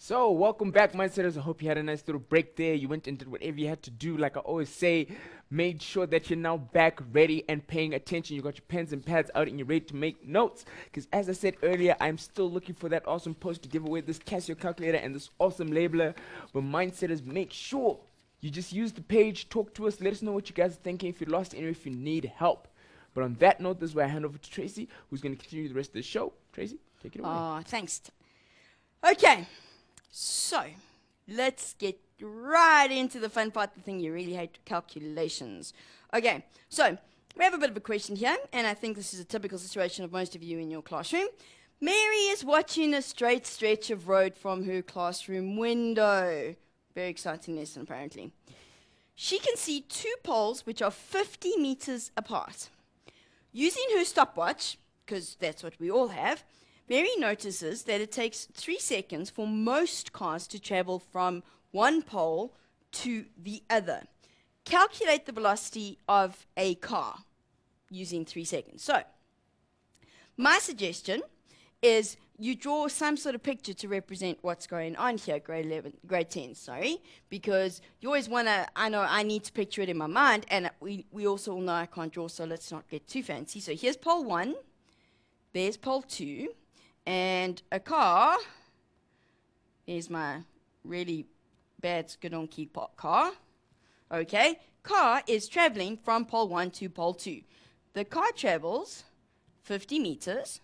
So, welcome back, Mindsetters. I hope you had a nice little break there. You went and did whatever you had to do. Like I always say, made sure that you're now back ready and paying attention. You got your pens and pads out and you're ready to make notes. Because as I said earlier, I'm still looking for that awesome post to give away this Casio calculator and this awesome labeler. But Mindsetters, make sure you just use the page, talk to us, let us know what you guys are thinking, if you're lost and if you need help. But on that note, this is where I hand over to Tracy, who's going to continue the rest of the show. Tracy, take it away. Oh, thanks. Okay, so let's get right into the fun part, the thing you really hate, calculations. Okay, so we have a bit of a question here, and I think this is a typical situation of most of you in your classroom. Mary is watching a straight stretch of road from her classroom window. Very exciting lesson, apparently. She can see two poles which are 50 meters apart. Using her stopwatch, because that's what we all have, Mary notices that it takes 3 seconds for most cars to travel from one pole to the other. Calculate the velocity of a car using 3 seconds. So, my suggestion is you draw some sort of picture to represent what's going on here, grade 10, because you always want to, I need to picture it in my mind, and we also all know I can't draw, so let's not get too fancy. So here's pole 1, there's pole 2, and a car, here's my really bad Skadonki car, okay, car is traveling from pole 1 to pole 2. The car travels 50 meters,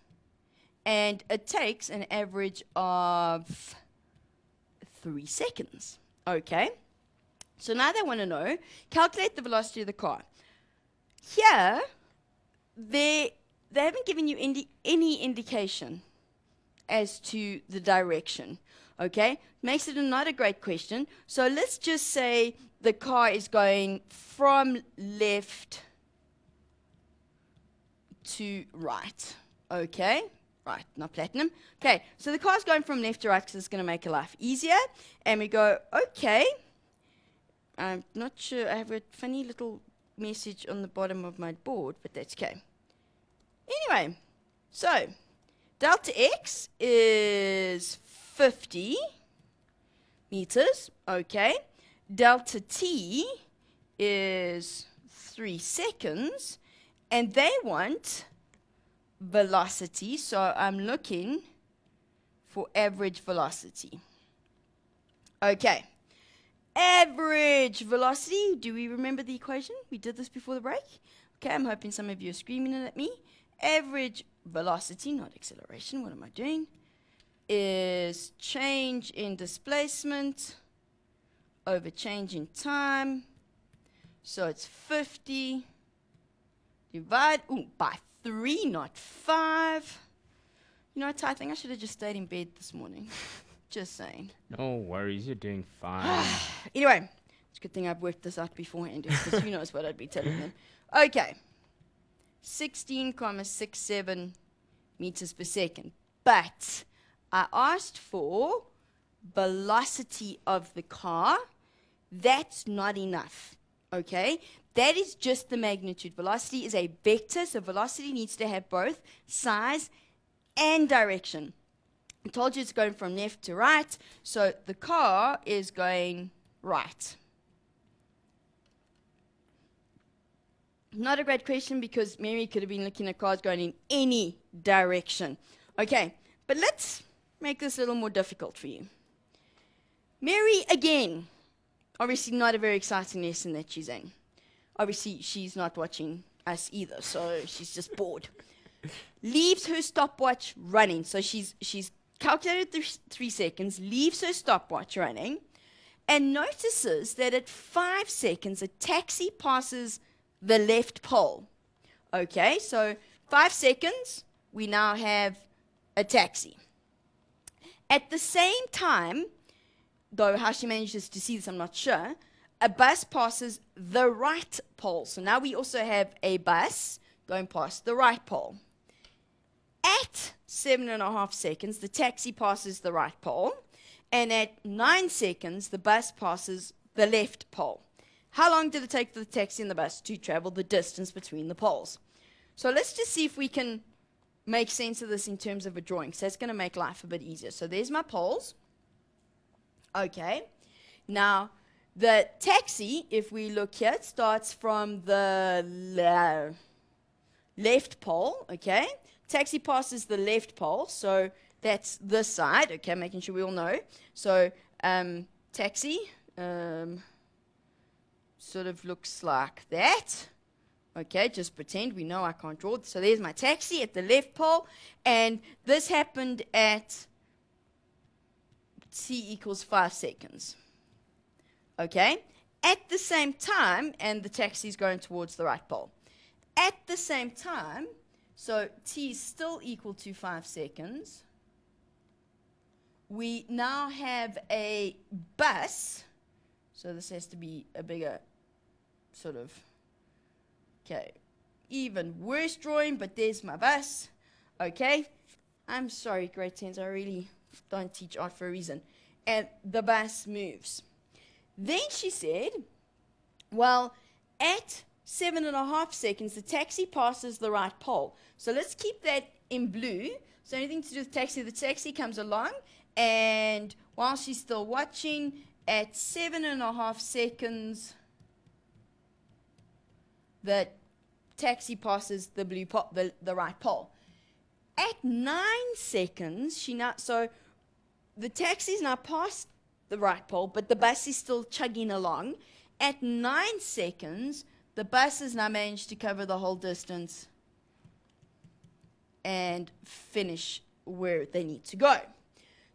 and it takes an average of 3 seconds. Okay? So now they want to know, calculate the velocity of the car. Here, they haven't given you any indication as to the direction. Okay? Makes it not a great question. So let's just say the car is going from left to right. Okay? Right, not platinum. Okay, so the car's going from left to right because it's going to make life easier. And we go, okay. I'm not sure. I have a funny little message on the bottom of my board, but that's okay. Anyway, so delta x is 50 meters. Okay. Delta t is 3 seconds. And they want velocity, so I'm looking for average velocity. Okay, average velocity. Do we remember the equation? We did this before the break. Okay, I'm hoping some of you are screaming at me. Average velocity, not acceleration, what am I doing? Is change in displacement over change in time. So it's 50 divided by 3, not 5. You know what, I think I should have just stayed in bed this morning. Just saying. No worries, you're doing fine. Anyway, it's a good thing I've worked this out beforehand, because who knows what I'd be telling them. Okay. 16,67 meters per second. But I asked for velocity of the car. That's not enough. Okay? That is just the magnitude. Velocity is a vector, so velocity needs to have both size and direction. I told you it's going from left to right, so the car is going right. Not a great question because Mary could have been looking at cars going in any direction. Okay, but let's make this a little more difficult for you. Mary, again, obviously not a very exciting lesson that she's in. Obviously, she's not watching us either, so she's just bored. Leaves her stopwatch running. So she's calculated 3 seconds, leaves her stopwatch running, and notices that at 5 seconds, a taxi passes the left pole. Okay, so 5 seconds, we now have a taxi. At the same time, though how she manages to see this, I'm not sure, a bus passes the right pole. So now we also have a bus going past the right pole. At 7.5 seconds, the taxi passes the right pole. And at 9 seconds, the bus passes the left pole. How long did it take for the taxi and the bus to travel the distance between the poles? So let's just see if we can make sense of this in terms of a drawing. So it's going to make life a bit easier. So there's my poles. Okay. Now, the taxi, if we look here, it starts from the left pole, okay? Taxi passes the left pole, so that's this side, okay, making sure we all know. So, taxi sort of looks like that. Okay, just pretend we know I can't draw. So there's my taxi at the left pole, and this happened at t equals 5 seconds. Okay, at the same time, and the taxi is going towards the right pole. At the same time, so t is still equal to 5 seconds. We now have a bus, so this has to be a bigger sort of, okay, even worse drawing, but there's my bus. Okay, I'm sorry, grade 10s, I really don't teach art for a reason. And the bus moves. Then she said, well, at 7.5 seconds, the taxi passes the right pole. So let's keep that in blue. So anything to do with the taxi comes along, and while she's still watching, at 7.5 seconds, the taxi passes the blue the right pole. At 9 seconds, so the taxi's now past the right pole, but the bus is still chugging along. At 9 seconds, the bus has now managed to cover the whole distance and finish where they need to go.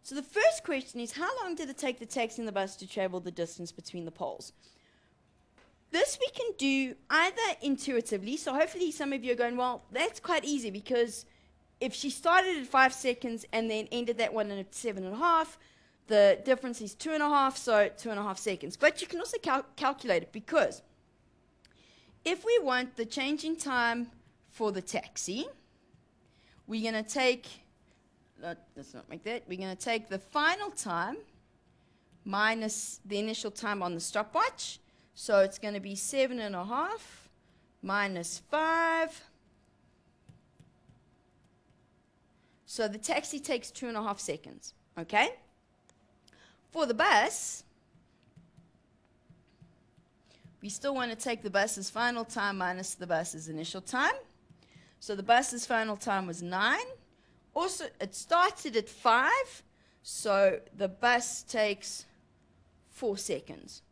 So the first question is, how long did it take the taxi and the bus to travel the distance between the poles? This we can do either intuitively, so hopefully some of you are going, well, that's quite easy, because if she started at 5 seconds and then ended that one at 7.5, the difference is 2.5, so 2.5 seconds. But you can also calculate it, because if we want the change in time for the taxi, we're going to take, let's not make that, we're going to take the final time minus the initial time on the stopwatch. So it's going to be 7.5 minus 5. So the taxi takes 2.5 seconds, okay? For the bus, we still want to take the bus's final time minus the bus's initial time. So the bus's final time was 9. Also, it started at 5, so the bus takes 4 seconds.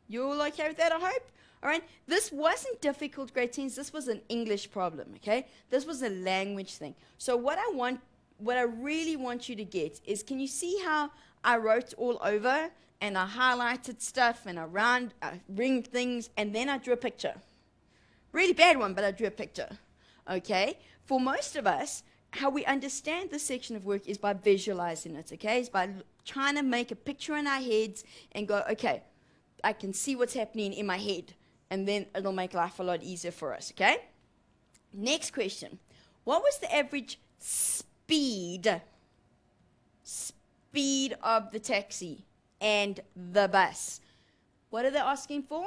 You all okay with that, I hope? All right, this wasn't difficult, grade 10s. This was an English problem, okay? This was a language thing. So what I really want you to get is, can you see how I wrote all over and I highlighted stuff and I ringed things, and then I drew a picture? Really bad one, but I drew a picture, okay? For most of us, how we understand this section of work is by visualizing it, okay? It's by trying to make a picture in our heads and go, okay, I can see what's happening in my head, and then it'll make life a lot easier for us, okay? Next question. What was the average speed of the taxi and the bus? What are they asking for?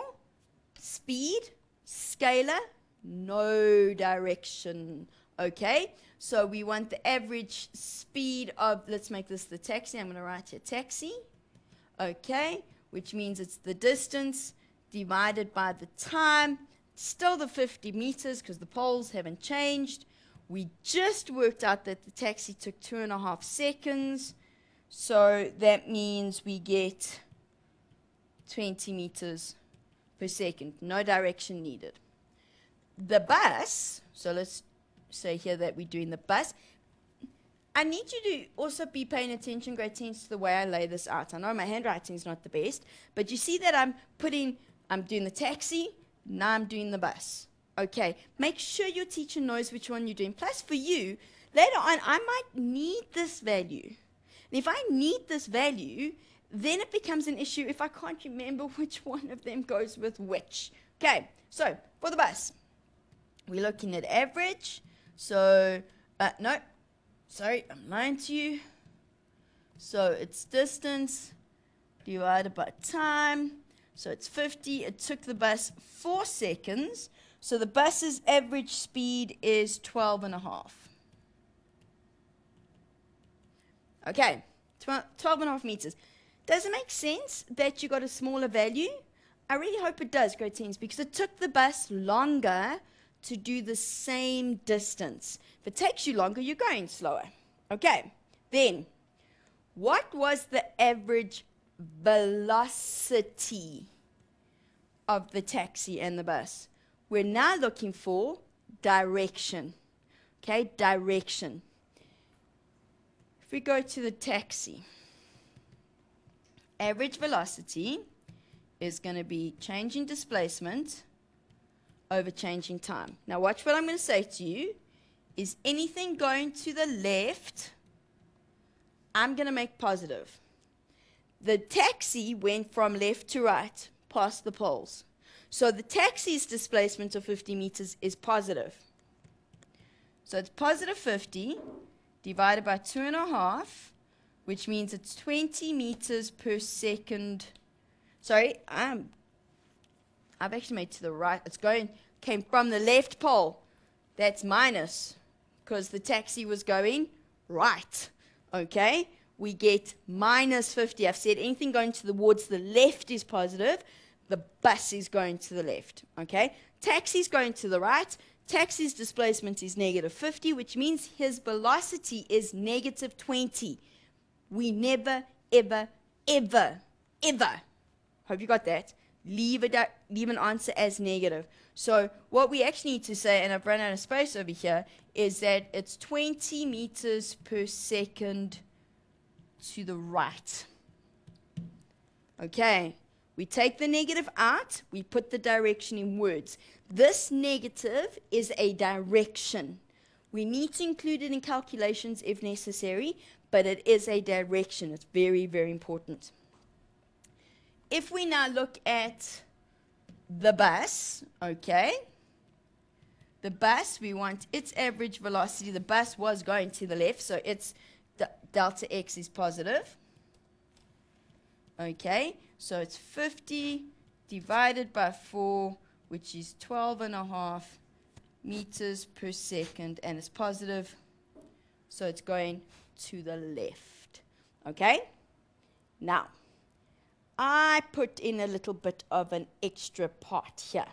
Speed, scalar, no direction, okay? So we want the average speed of, let's make this the taxi. I'm going to write here taxi, okay? Which means it's the distance divided by the time. Still the 50 meters, because the poles haven't changed. We just worked out that the taxi took 2.5 seconds. So that means we get 20 meters per second. No direction needed. The bus, so let's say here that we're doing the bus. I need you to also be paying attention, grade 10s, to the way I lay this out. I know my handwriting is not the best, but you see that I'm doing the taxi, now I'm doing the bus. Okay, make sure your teacher knows which one you're doing. Plus, for you, later on, I might need this value. And if I need this value, then it becomes an issue if I can't remember which one of them goes with which. Okay, so for the bus, we're looking at average. So, no. Sorry, I'm lying to you. So it's distance divided by time. So it's 50. It took the bus 4 seconds. So the bus's average speed is 12.5. Okay, 12.5 meters. Does it make sense that you got a smaller value? I really hope it does, grade 10s, because it took the bus longer to do the same distance. If it takes you longer, you're going slower. Okay, then, what was the average velocity of the taxi and the bus? We're now looking for direction. Okay, direction. If we go to the taxi, average velocity is going to be changing displacement over changing time. Now watch what I'm going to say to you. Is anything going to the left, I'm going to make positive. The taxi went from left to right past the poles. So the taxi's displacement of 50 meters is positive. So it's positive 50 divided by 2.5, which means it's 20 meters per second. Sorry, I've actually made to the right. Came from the left pole. That's minus, because the taxi was going right. Okay? We get minus 50. I've said anything going towards the left is positive. The bus is going to the left. Okay? Taxi's going to the right. Taxi's displacement is negative 50, which means his velocity is negative 20. We never, ever, ever, ever, hope you got that, leave an answer as negative. So what we actually need to say, and I've run out of space over here, is that it's 20 meters per second to the right. Okay, we take the negative out, we put the direction in words. This negative is a direction. We need to include it in calculations if necessary, but it is a direction. It's very, very important. If we now look at the bus, okay, the bus, we want its average velocity. The bus was going to the left, so its delta x is positive. Okay, so it's 50 divided by 4, which is 12.5 meters per second, and it's positive, so it's going to the left. Okay, now I put in a little bit of an extra part here.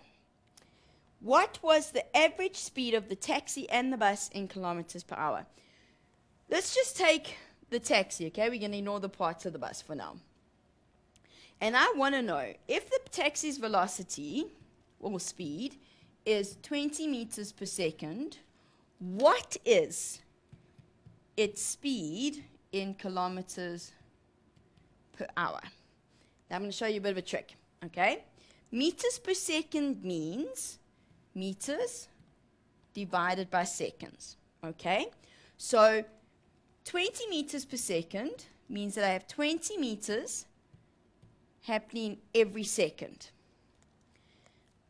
What was the average speed of the taxi and the bus in kilometers per hour? Let's just take the taxi, okay? We're going to ignore the parts of the bus for now. And I want to know if the taxi's velocity or speed is 20 meters per second, what is its speed in kilometers per hour? Now I'm going to show you a bit of a trick, okay? Meters per second means meters divided by seconds, okay? So 20 meters per second means that I have 20 meters happening every second.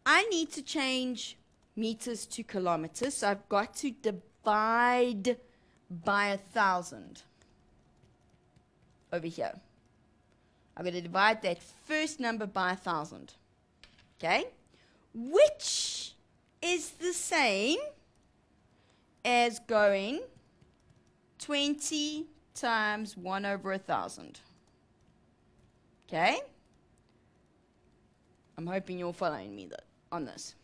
I need to change meters to kilometers, so I've got to divide by 1,000 over here. I'm going to divide that first number by 1,000, okay? Which is the same as going 20 times 1 over 1,000, okay? I'm hoping you're following me on this.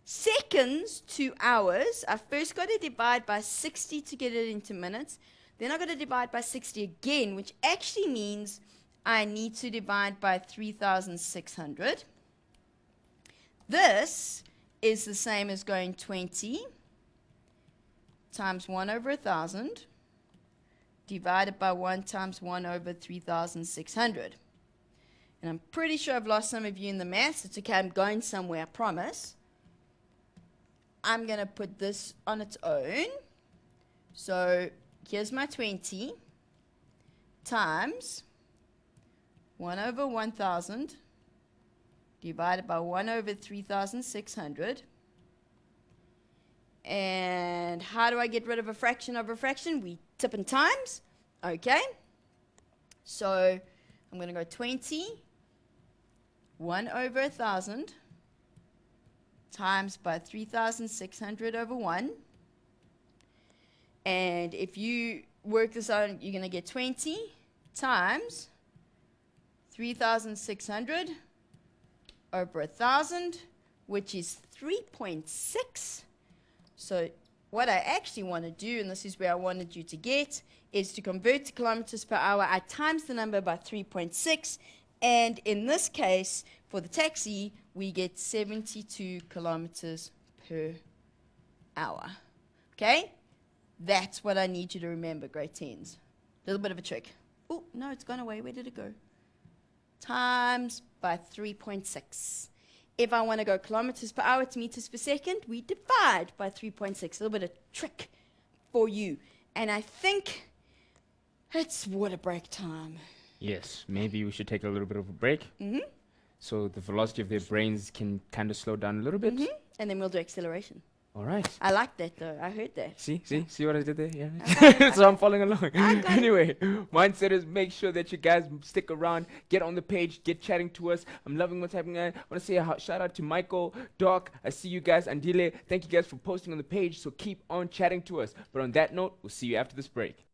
Seconds to hours, I first got to divide by 60 to get it into minutes. Then I've got to divide by 60 again, which actually means I need to divide by 3,600. This is the same as going 20 times 1 over 1,000 divided by 1 times 1 over 3,600. And I'm pretty sure I've lost some of you in the maths. It's okay, I'm going somewhere, I promise. I'm going to put this on its own. So here's my 20 times 1 over 1,000 divided by 1 over 3,600. And how do I get rid of a fraction of a fraction? We tip in times. Okay. So I'm going to go 20, 1 over 1,000 times by 3,600 over 1. And if you work this out, you're going to get 20 times 3,600 over 1,000, which is 3.6. So what I actually want to do, and this is where I wanted you to get, is to convert to kilometers per hour. I times the number by 3.6, and in this case, for the taxi, we get 72 kilometers per hour. Okay? That's what I need you to remember, grade 10s. Little bit of a trick. Oh, no, it's gone away. Where did it go? Times by 3.6. If I want to go kilometers per hour to meters per second, we divide by 3.6. A little bit of trick for you. And I think it's water break time. Yes, maybe we should take a little bit of a break. So the velocity of their brains can kind of slow down a little bit. And then we'll do acceleration. All right. I like that, though. I heard that. See what I did there? Yeah. Okay. So I'm following along. I got it. Anyway, mindsetters, make sure that you guys stick around, get on the page, get chatting to us. I'm loving what's happening. I want to say a shout out to Michael, Doc. I see you guys. Andile, thank you guys for posting on the page. So keep on chatting to us. But on that note, we'll see you after this break.